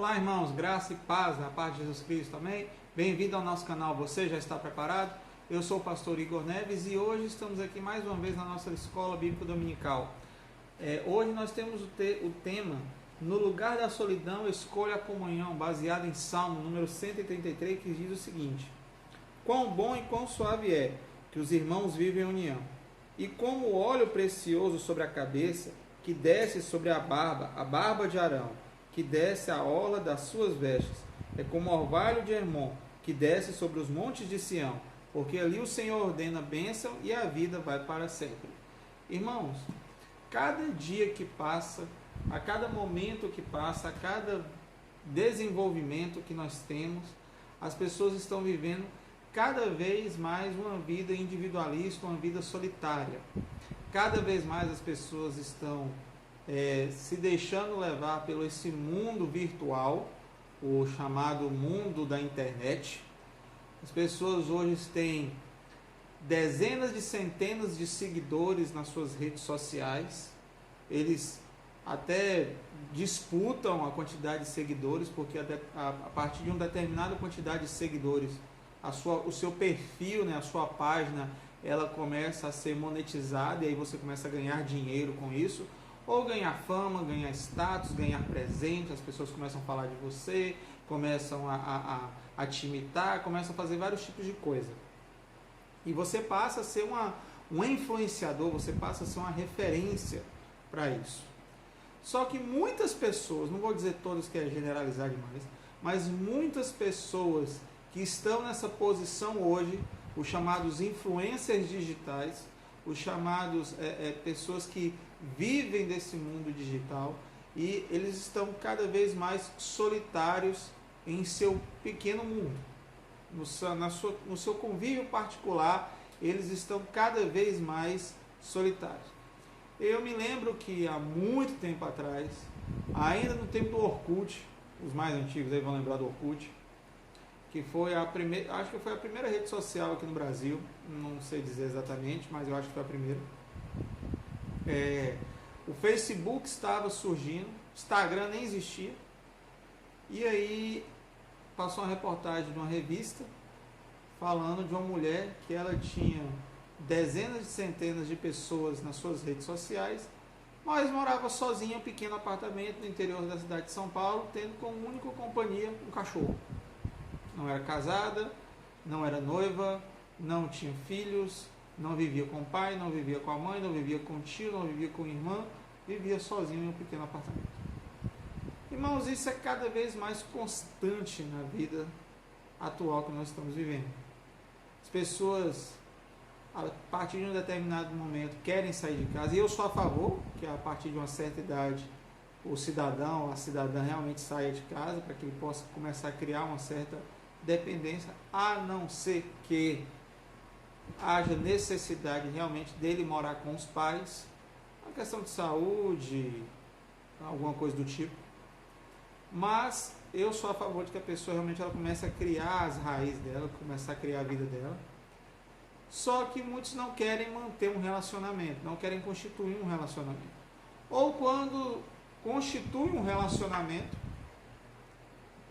Olá, irmãos, graça e paz na paz de Jesus Cristo, amém? Bem-vindo ao nosso canal, você já está preparado? Eu sou o pastor Igor Neves e hoje estamos aqui mais uma vez na nossa escola bíblica dominical. Hoje nós temos o tema, no lugar da solidão, escolha a comunhão, baseado em Salmo número 133, que diz o seguinte: quão bom e quão suave é que os irmãos vivem em união, e como o óleo precioso sobre a cabeça, que desce sobre a barba de Arão, que desce a orla das suas vestes, é como o orvalho de Hermon, que desce sobre os montes de Sião, porque ali o Senhor ordena a bênção e a vida vai para sempre. Irmãos, cada dia que passa, a cada momento que passa, a cada desenvolvimento que nós temos, as pessoas estão vivendo cada vez mais uma vida individualista, uma vida solitária. Cada vez mais as pessoas estão se deixando levar pelo esse mundo virtual, o chamado mundo da internet. As pessoas hoje têm dezenas de centenas de seguidores nas suas redes sociais. Eles até disputam a quantidade de seguidores, porque a partir de uma determinada quantidade de seguidores, o seu perfil, a sua página, ela começa a ser monetizada, e aí você começa a ganhar dinheiro com isso, ou ganhar fama, ganhar status, ganhar presente. As pessoas começam a falar de você, começam a te imitar, começam a fazer vários tipos de coisa. E você passa a ser um influenciador, você passa a ser uma referência para isso. Só que muitas pessoas, não vou dizer todas que é generalizar demais, mas muitas pessoas que estão nessa posição hoje, os chamados influencers digitais, os chamados pessoas que vivem desse mundo digital, e eles estão cada vez mais solitários em seu pequeno mundo, no seu convívio particular. Eles estão cada vez mais solitários. Eu me lembro que há muito tempo atrás, ainda no tempo do Orkut, os mais antigos aí vão lembrar do Orkut, que foi acho que foi a primeira rede social aqui no Brasil, não sei dizer exatamente, mas eu acho que foi a primeira. O Facebook estava surgindo, Instagram nem existia, e aí passou uma reportagem de uma revista falando de uma mulher que ela tinha dezenas de centenas de pessoas nas suas redes sociais, mas morava sozinha em um pequeno apartamento no interior da cidade de São Paulo, tendo como única companhia um cachorro. Não era casada, não era noiva, não tinha filhos, não vivia com o pai, não vivia com a mãe, não vivia com o tio, não vivia com a irmã, vivia sozinho em um pequeno apartamento. Irmãos, isso é cada vez mais constante na vida atual que nós estamos vivendo. As pessoas, a partir de um determinado momento, querem sair de casa, e eu sou a favor que a partir de uma certa idade o cidadão, a cidadã realmente saia de casa, para que ele possa começar a criar uma certa dependência, a não ser que haja necessidade realmente dele morar com os pais, uma questão de saúde, alguma coisa do tipo. Mas eu sou a favor de que a pessoa realmente ela comece a criar as raízes dela, comece a criar a vida dela. Só que muitos não querem manter um relacionamento, não querem constituir um relacionamento. Ou quando constitui um relacionamento,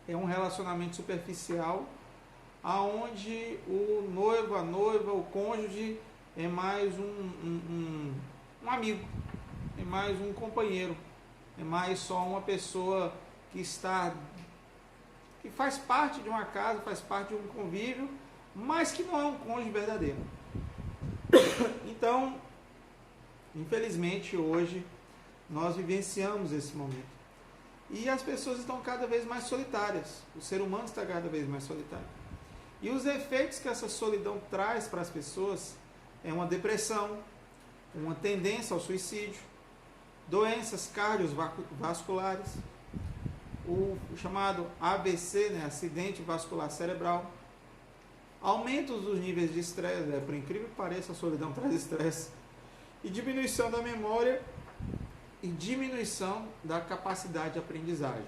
é um relacionamento superficial, aonde o noivo, a noiva, o cônjuge é mais um amigo, é mais um companheiro, é mais só uma pessoa que faz parte de uma casa, faz parte de um convívio, mas que não é um cônjuge verdadeiro. Então, infelizmente, hoje nós vivenciamos esse momento. E as pessoas estão cada vez mais solitárias. O ser humano está cada vez mais solitário. E os efeitos que essa solidão traz para as pessoas é uma depressão, uma tendência ao suicídio, doenças cardiovasculares, o chamado AVC, acidente vascular cerebral, aumento dos níveis de estresse, por incrível que pareça, a solidão traz estresse, e diminuição da memória e diminuição da capacidade de aprendizagem,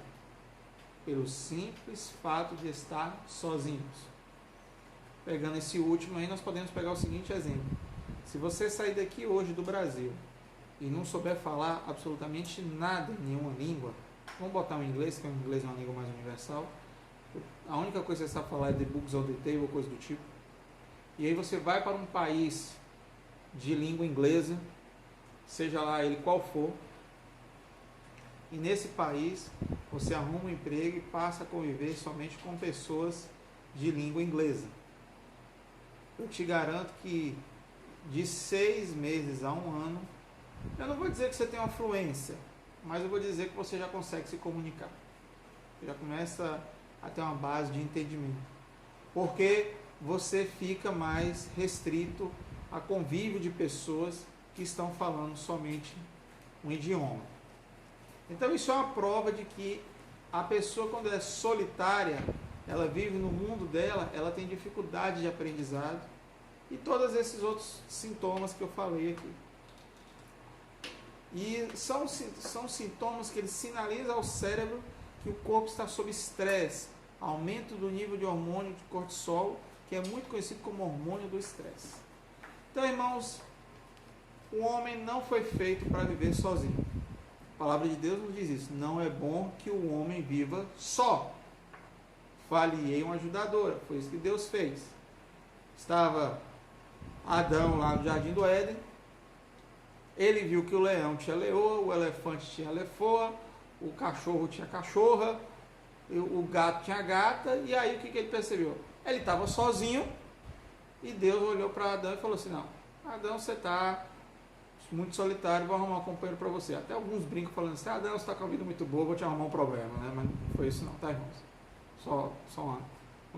pelo simples fato de estar sozinhos. Pegando esse último aí, nós podemos pegar o seguinte exemplo: se você sair daqui hoje do Brasil e não souber falar absolutamente nada em nenhuma língua, vamos botar um inglês, que o inglês é uma língua mais universal. A única coisa que você sabe falar é the books on the table, coisa do tipo. E aí você vai para um país de língua inglesa, seja lá ele qual for, e nesse país você arruma um emprego e passa a conviver somente com pessoas de língua inglesa. Eu te garanto que de 6 meses a 1 ano, eu não vou dizer que você tem uma fluência, mas eu vou dizer que você já consegue se comunicar. Você já começa a ter uma base de entendimento. Porque você fica mais restrito a convívio de pessoas que estão falando somente um idioma. Então isso é uma prova de que a pessoa, quando é solitária, ela vive no mundo dela, ela tem dificuldade de aprendizado e todos esses outros sintomas que eu falei aqui. E são sintomas que eles sinalizam ao cérebro que o corpo está sob estresse, aumento do nível de hormônio de cortisol, que é muito conhecido como hormônio do estresse. Então, irmãos, o homem não foi feito para viver sozinho. A palavra de Deus nos diz isso. Não é bom que o homem viva só. Fale-ei uma ajudadora. Foi isso que Deus fez. Estava Adão lá no Jardim do Éden. Ele viu que o leão tinha leoa, o elefante tinha lefoa, o cachorro tinha cachorra, o gato tinha gata. E aí o que ele percebeu? Ele estava sozinho e Deus olhou para Adão e falou assim: não, Adão, você está muito solitário, vou arrumar um companheiro para você. Até alguns brincam falando assim: Adão, você está com a vida muito boa, vou te arrumar um problema, né? Mas não foi isso não, tá, irmãos? Só uma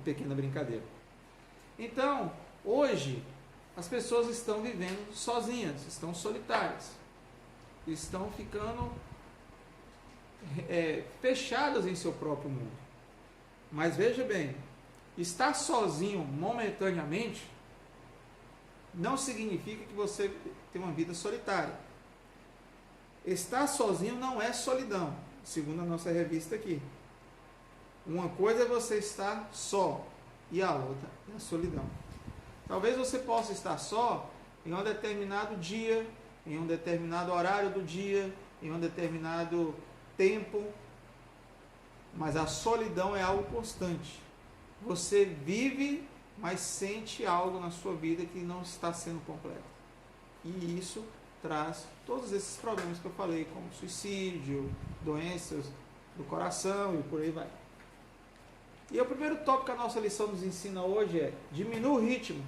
pequena brincadeira. Então, hoje, as pessoas estão vivendo sozinhas, estão solitárias, estão ficando fechadas em seu próprio mundo. Mas veja bem, estar sozinho momentaneamente não significa que você tem uma vida solitária. Estar sozinho não é solidão, segundo a nossa revista aqui. Uma coisa é você estar só e a outra é a solidão. Talvez você possa estar só em um determinado dia, em um determinado horário do dia, em um determinado tempo, mas a solidão é algo constante. Você vive, mas sente algo na sua vida que não está sendo completo. E isso traz todos esses problemas que eu falei, como suicídio, doenças do coração e por aí vai. E o primeiro tópico que a nossa lição nos ensina hoje é: diminua o ritmo,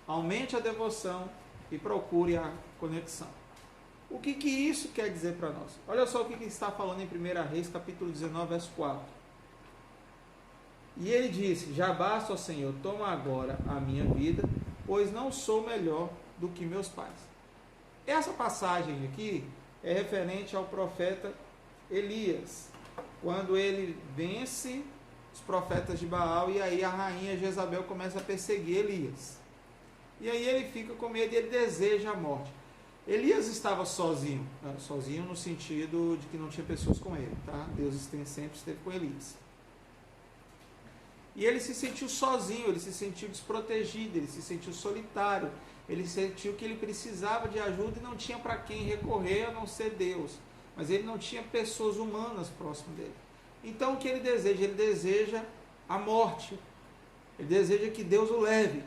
aumente a devoção e procure a conexão. O que isso quer dizer para nós? Olha só o que está falando em 1 Reis, capítulo 19, verso 4. E ele disse: já basta, ó Senhor, toma agora a minha vida, pois não sou melhor do que meus pais. Essa passagem aqui é referente ao profeta Elias, quando ele vence os profetas de Baal, e aí a rainha Jezabel começa a perseguir Elias. E aí ele fica com medo e ele deseja a morte. Elias estava sozinho no sentido de que não tinha pessoas com ele, tá? Deus sempre esteve com Elias. E ele se sentiu sozinho, ele se sentiu desprotegido, ele se sentiu solitário, ele sentiu que ele precisava de ajuda e não tinha para quem recorrer a não ser Deus. Mas ele não tinha pessoas humanas próximo dele. Então o que ele deseja? Ele deseja a morte. Ele deseja que Deus o leve.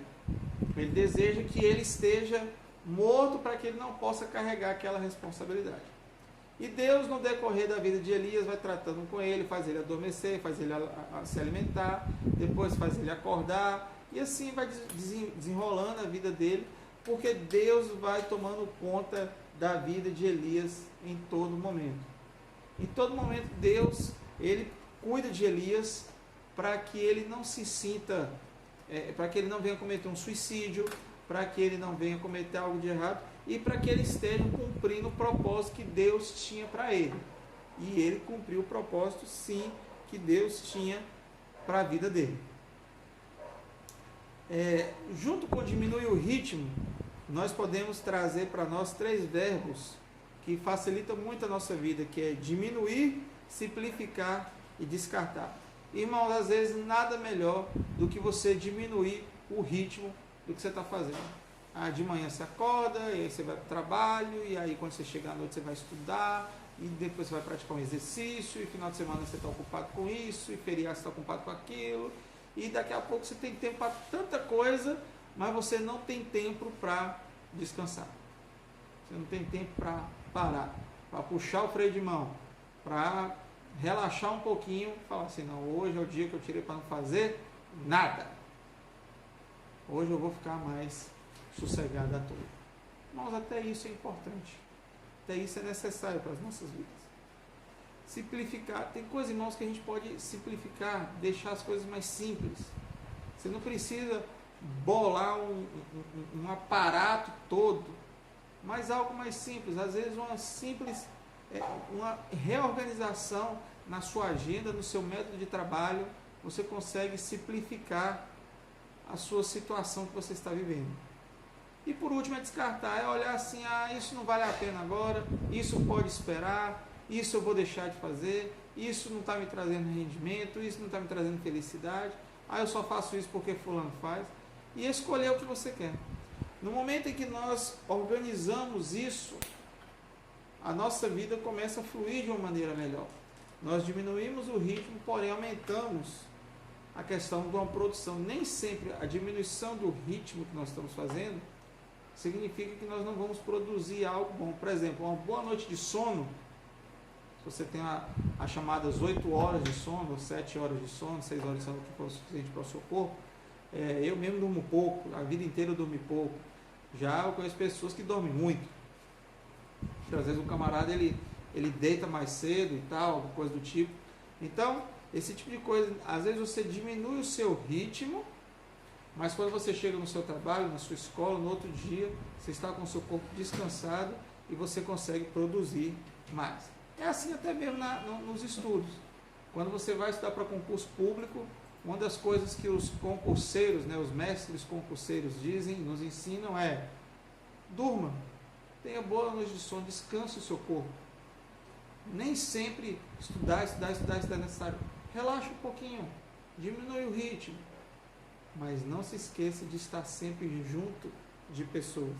Ele deseja que ele esteja morto para que ele não possa carregar aquela responsabilidade. E Deus, no decorrer da vida de Elias, vai tratando com ele, faz ele adormecer, faz ele se alimentar, depois faz ele acordar, e assim vai desenrolando a vida dele, porque Deus vai tomando conta da vida de Elias em todo momento. Em todo momento Deus, ele cuida de Elias para que ele não se sinta, para que ele não venha cometer um suicídio, para que ele não venha cometer algo de errado, e para que ele esteja cumprindo o propósito que Deus tinha para ele. E ele cumpriu o propósito, sim, que Deus tinha para a vida dele. Junto com diminuir o ritmo, nós podemos trazer para nós 3 verbos que facilitam muito a nossa vida, que é diminuir, simplificar e descartar. Irmãos, às vezes nada melhor do que você diminuir o ritmo do que você está fazendo. De manhã você acorda, e aí você vai para o trabalho, e aí quando você chega à noite você vai estudar, e depois você vai praticar um exercício, e final de semana você está ocupado com isso, e feriado você está ocupado com aquilo, e daqui a pouco você tem tempo para tanta coisa, mas você não tem tempo para descansar. Você não tem tempo para parar, para puxar o freio de mão, para relaxar um pouquinho e falar assim, não, hoje é o dia que eu tirei para não fazer nada. Hoje eu vou ficar mais sossegado à toa. Irmãos, até isso é importante. Até isso é necessário para as nossas vidas. Simplificar. Tem coisas, irmãos, que a gente pode simplificar, deixar as coisas mais simples. Você não precisa bolar um aparato todo, mas algo mais simples. Às vezes uma simples, uma reorganização na sua agenda, no seu método de trabalho, você consegue simplificar a sua situação que você está vivendo. E por último é descartar, é olhar assim, isso não vale a pena agora, isso pode esperar, isso eu vou deixar de fazer, isso não está me trazendo rendimento, isso não está me trazendo felicidade, eu só faço isso porque fulano faz, e escolher o que você quer. No momento em que nós organizamos isso, a nossa vida começa a fluir de uma maneira melhor. Nós diminuímos o ritmo, porém aumentamos a questão de uma produção. Nem sempre a diminuição do ritmo que nós estamos fazendo significa que nós não vamos produzir algo bom. Por exemplo, uma boa noite de sono, se você tem as chamadas 8 horas de sono, 7 horas de sono, 6 horas de sono, que for suficiente para o seu corpo, eu mesmo durmo pouco, a vida inteira eu dormi pouco. Já eu conheço pessoas que dormem muito. Às vezes o camarada ele deita mais cedo e tal, coisa do tipo. Então, esse tipo de coisa, às vezes você diminui o seu ritmo, mas quando você chega no seu trabalho, na sua escola, no outro dia, você está com o seu corpo descansado e você consegue produzir mais. É assim até mesmo nos estudos. Quando você vai estudar para concurso público, uma das coisas que os concurseiros, os mestres concurseiros dizem, nos ensinam é: durma, tenha boa noite de sono, descanse o seu corpo. Nem sempre estudar é necessário. Relaxa um pouquinho, diminui o ritmo, mas não se esqueça de estar sempre junto de pessoas.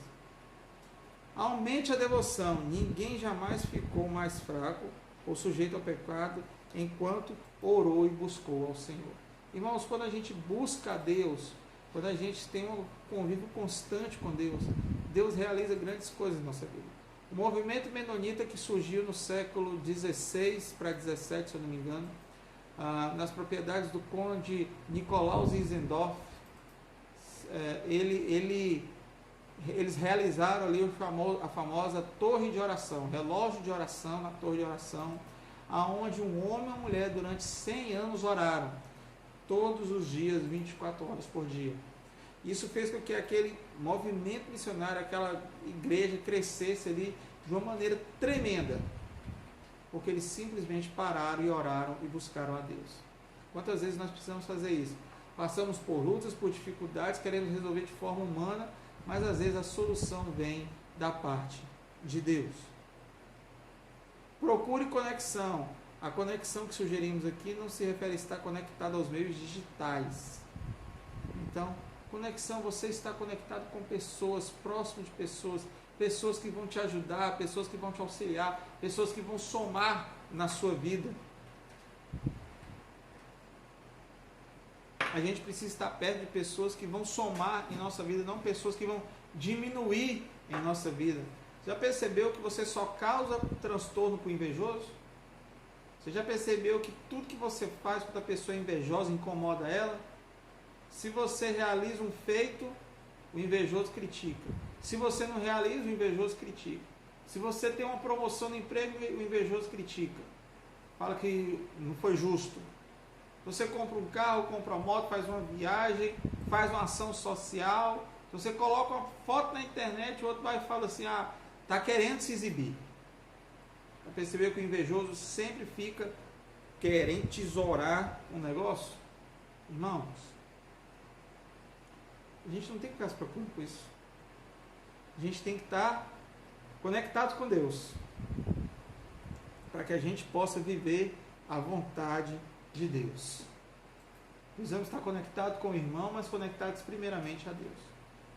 Aumente a devoção. Ninguém jamais ficou mais fraco ou sujeito ao pecado enquanto orou e buscou ao Senhor. Irmãos, quando a gente busca a Deus, quando a gente tem um convívio constante com Deus, Deus realiza grandes coisas na nossa vida. O movimento menonita que surgiu no século XVI para XVII, se eu não me engano, nas propriedades do conde Nicolaus Zinzendorf, eles realizaram ali a famosa torre de oração, relógio de oração na torre de oração, aonde um homem e uma mulher durante 100 anos oraram, todos os dias, 24 horas por dia. Isso fez com que aquele movimento missionário, aquela igreja crescesse ali de uma maneira tremenda, porque eles simplesmente pararam e oraram e buscaram a Deus. Quantas vezes nós precisamos fazer isso? Passamos por lutas, por dificuldades, queremos resolver de forma humana, mas às vezes a solução vem da parte de Deus. Procure conexão. A conexão que sugerimos aqui não se refere a estar conectado aos meios digitais. Então, conexão, você está conectado com pessoas, próximo de pessoas, pessoas que vão te ajudar, pessoas que vão te auxiliar, pessoas que vão somar na sua vida. A gente precisa estar perto de pessoas que vão somar em nossa vida, não pessoas que vão diminuir em nossa vida. Já percebeu que você só causa transtorno para o invejoso? Você já percebeu que tudo que você faz quando a pessoa é invejosa incomoda ela? Se você realiza um feito, o invejoso critica. Se você não realiza, o invejoso critica. Se você tem uma promoção no emprego, o invejoso critica. Fala que não foi justo. Você compra um carro, compra uma moto, faz uma viagem, faz uma ação social. Você coloca uma foto na internet, o outro vai e fala assim, está querendo se exibir. Já percebeu que o invejoso sempre fica querendo tesourar um negócio? Irmãos, a gente não tem que ficar se preocupando com isso. A gente tem que estar conectado com Deus, para que a gente possa viver a vontade de Deus. Precisamos estar conectados com o irmão, mas conectados primeiramente a Deus.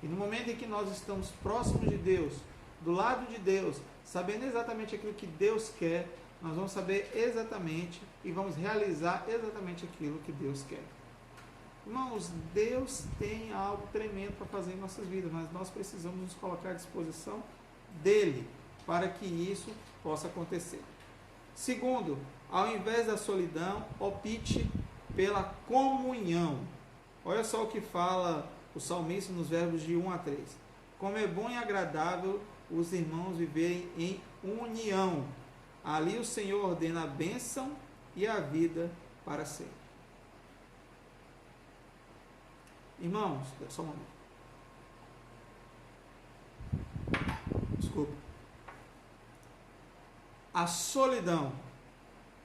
E no momento em que nós estamos próximos de Deus, do lado de Deus, sabendo exatamente aquilo que Deus quer, nós vamos saber exatamente e vamos realizar exatamente aquilo que Deus quer. Irmãos, Deus tem algo tremendo para fazer em nossas vidas, mas nós precisamos nos colocar à disposição dele para que isso possa acontecer. Segundo, ao invés da solidão, opte pela comunhão. Olha só o que fala o salmista nos verbos de 1 a 3. Como é bom e agradável os irmãos viverem em união. Ali o Senhor ordena a bênção e a vida para sempre. Irmãos, só um momento. Desculpa. A solidão,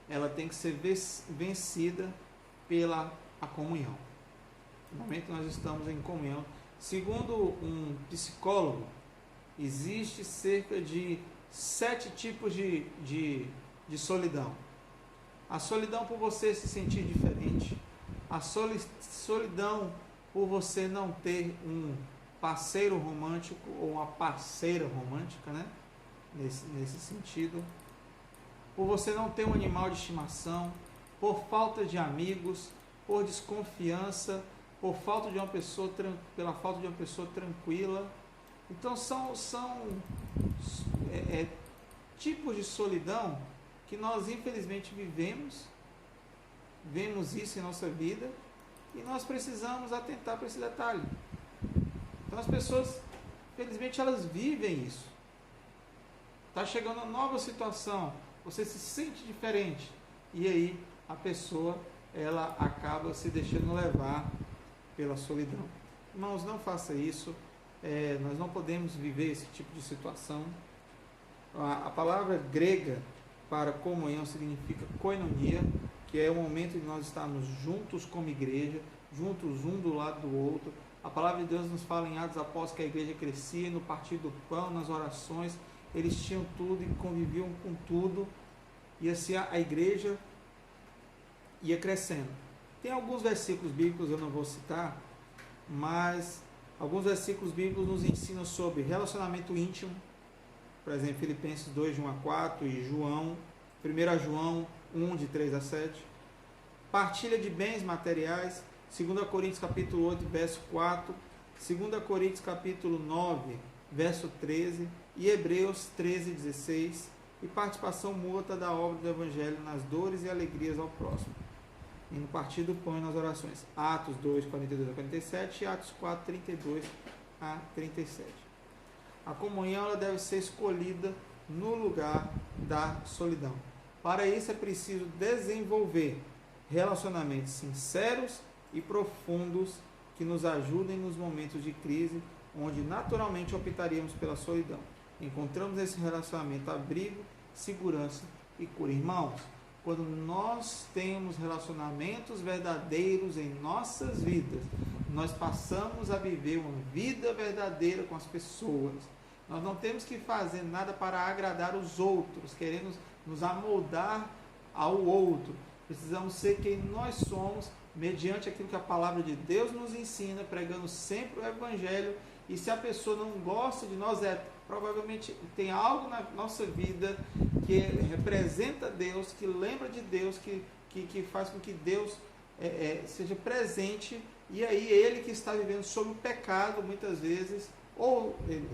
ela tem que ser vencida pela a comunhão. No momento que nós estamos em comunhão, segundo um psicólogo, existe cerca de 7 tipos de solidão. A solidão por você se sentir diferente, a solidão por você não ter um parceiro romântico ou uma parceira romântica, né? Nesse sentido, por você não ter um animal de estimação, por falta de amigos, por desconfiança, por falta de uma pessoa, pela falta de uma pessoa tranquila. Então são tipos de solidão que nós infelizmente vemos isso em nossa vida e nós precisamos atentar para esse detalhe. Então as pessoas, infelizmente, elas vivem isso. Está chegando uma nova situação, você se sente diferente e aí a pessoa ela acaba se deixando levar pela solidão. Irmãos, não faça isso. Nós não podemos viver esse tipo de situação. A palavra grega para comunhão significa koinonia, que é o momento de nós estarmos juntos como igreja, juntos um do lado do outro. A palavra de Deus nos fala em Atos Apóstolos que a igreja crescia no partir do pão, nas orações, eles tinham tudo e conviviam com tudo, e assim a igreja ia crescendo. Tem alguns versículos bíblicos, eu não vou citar, mas alguns versículos bíblicos nos ensinam sobre relacionamento íntimo, por exemplo, Filipenses 2, de 1 a 4 e 1 João 1, de 3 a 7. Partilha de bens materiais, 2 Coríntios capítulo 8, verso 4, 2 Coríntios capítulo 9, verso 13 e Hebreus 13, 16. E participação mútua da obra do Evangelho nas dores e alegrias ao próximo. E no partir do pão e nas orações. Atos 2, 42 a 47 e Atos 4, 32 a 37. A comunhão ela deve ser escolhida no lugar da solidão. Para isso é preciso desenvolver relacionamentos sinceros e profundos que nos ajudem nos momentos de crise, onde naturalmente optaríamos pela solidão. Encontramos nesse relacionamento abrigo, segurança e cura. Irmãos, quando nós temos relacionamentos verdadeiros em nossas vidas, nós passamos a viver uma vida verdadeira com as pessoas. Nós não temos que fazer nada para agradar os outros, querendo nos amoldar ao outro. Precisamos ser quem nós somos, mediante aquilo que a palavra de Deus nos ensina, pregando sempre o Evangelho. E se a pessoa não gosta de nós, provavelmente tem algo na nossa vida que representa Deus, que lembra de Deus, que faz com que Deus seja presente, e aí ele que está vivendo sob o pecado, muitas vezes,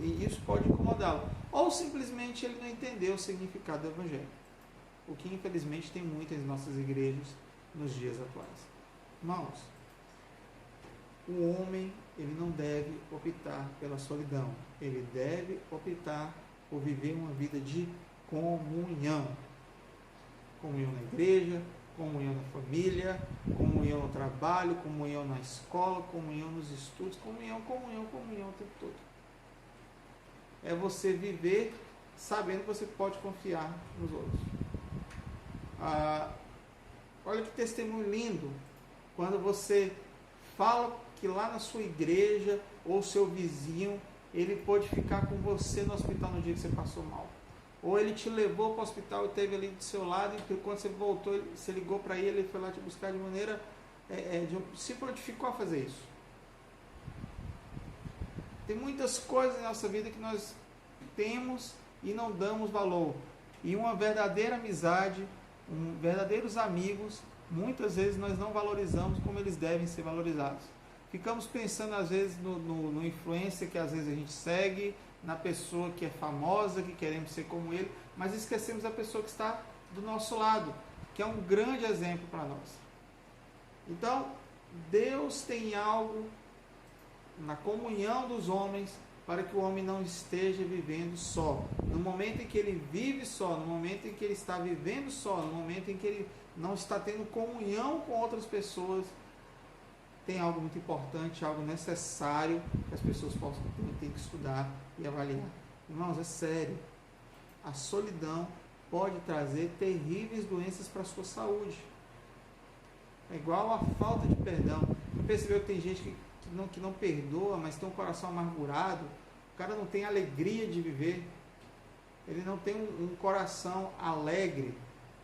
e isso pode incomodá-lo, ou simplesmente ele não entendeu o significado do Evangelho, o que infelizmente tem muitas nossas igrejas nos dias atuais. Irmãos, o homem ele não deve optar pela solidão, ele deve optar por viver uma vida de comunhão. Comunhão na igreja, comunhão na família, comunhão no trabalho, comunhão na escola, comunhão nos estudos, comunhão o tempo todo. É você viver sabendo que você pode confiar nos outros. Olha que testemunho lindo, quando você fala que lá na sua igreja ou seu vizinho, ele pode ficar com você no hospital no dia que você passou mal. Ou ele te levou para o hospital e esteve ali do seu lado, e quando você voltou, você ligou para ele, ele foi lá te buscar de maneira, se prontificou a fazer isso. Tem muitas coisas na nossa vida que nós temos e não damos valor. E uma verdadeira amizade, verdadeiros amigos, muitas vezes nós não valorizamos como eles devem ser valorizados. Ficamos pensando às vezes no influencer que às vezes a gente segue, na pessoa que é famosa, que queremos ser como ele, mas esquecemos a pessoa que está do nosso lado, que é um grande exemplo para nós. Então, Deus tem algo na comunhão dos homens para que o homem não esteja vivendo só. No momento em que ele vive só, no momento em que ele está vivendo só, no momento em que ele não está tendo comunhão com outras pessoas, tem algo muito importante, algo necessário que as pessoas possam ter que estudar e avaliar. Irmãos, é sério. A solidão pode trazer terríveis doenças para a sua saúde. É igual a falta de perdão. Percebeu que tem gente que não perdoa, mas tem um coração amargurado. O cara não tem alegria de viver. Ele não tem um coração alegre.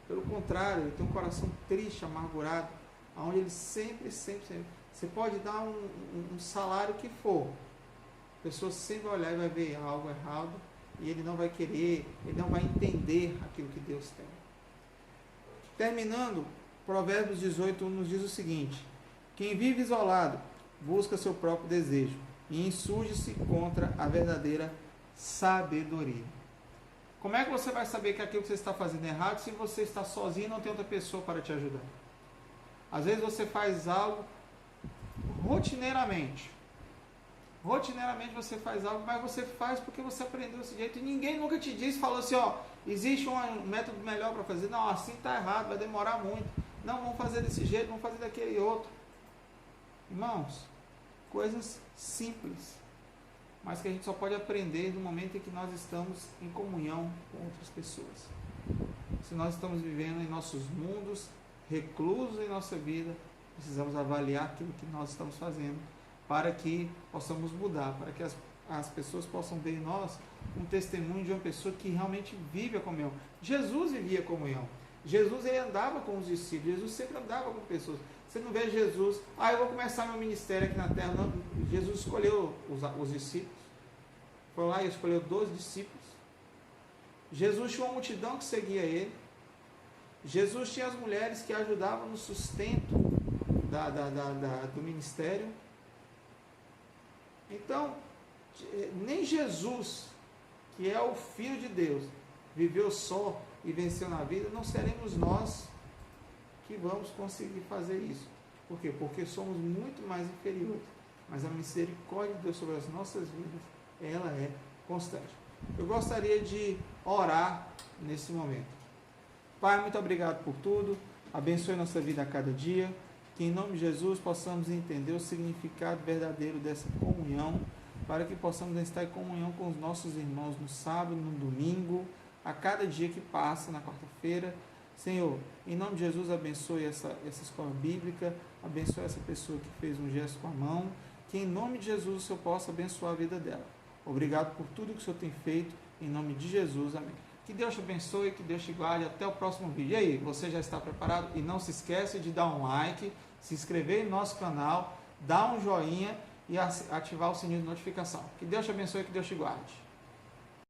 Pelo contrário, ele tem um coração triste, amargurado, onde ele sempre. Você pode dar um salário que for. A pessoa sempre vai olhar e vai ver algo errado. E ele não vai querer, ele não vai entender aquilo que Deus tem. Terminando, Provérbios 18 nos diz o seguinte: quem vive isolado busca seu próprio desejo e insurge-se contra a verdadeira sabedoria. Como é que você vai saber que aquilo que você está fazendo é errado se você está sozinho e não tem outra pessoa para te ajudar? Às vezes você faz algo rotineiramente. Rotineiramente você faz algo, mas você faz porque você aprendeu desse jeito e ninguém nunca te disse, falou assim, ó, existe um método melhor para fazer. Não, assim está errado, vai demorar muito. Não, vamos fazer desse jeito, vamos fazer daquele outro. Irmãos, coisas simples, mas que a gente só pode aprender no momento em que nós estamos em comunhão com outras pessoas. Se nós estamos vivendo em nossos mundos, reclusos em nossa vida, precisamos avaliar aquilo que nós estamos fazendo para que possamos mudar, para que as pessoas possam ver em nós um testemunho de uma pessoa que realmente vive a comunhão. Jesus vivia a comunhão. Jesus ele andava com os discípulos. Jesus sempre andava com pessoas. Você não vê Jesus, eu vou começar meu ministério aqui na terra. Não. Jesus escolheu os discípulos. Foi lá e escolheu 12 discípulos. Jesus tinha uma multidão que seguia ele. Jesus tinha as mulheres que ajudavam no sustento do ministério. Então, nem Jesus, que é o Filho de Deus, viveu só e venceu na vida, não seremos nós que vamos conseguir fazer isso. Por quê? Porque somos muito mais inferiores. Mas a misericórdia de Deus sobre as nossas vidas, ela é constante. Eu gostaria de orar nesse momento. Pai, muito obrigado por tudo. Abençoe nossa vida a cada dia. Que em nome de Jesus possamos entender o significado verdadeiro dessa comunhão, para que possamos estar em comunhão com os nossos irmãos no sábado, no domingo, a cada dia que passa, na quarta-feira. Senhor, em nome de Jesus, abençoe essa escola bíblica, abençoe essa pessoa que fez um gesto com a mão, que em nome de Jesus o Senhor possa abençoar a vida dela. Obrigado por tudo que o Senhor tem feito, em nome de Jesus, amém. Que Deus te abençoe, que Deus te guarde, até o próximo vídeo. E aí, você já está preparado? E não se esquece de dar um like, se inscrever no nosso canal, dar um joinha e ativar o sininho de notificação. Que Deus te abençoe, que Deus te guarde.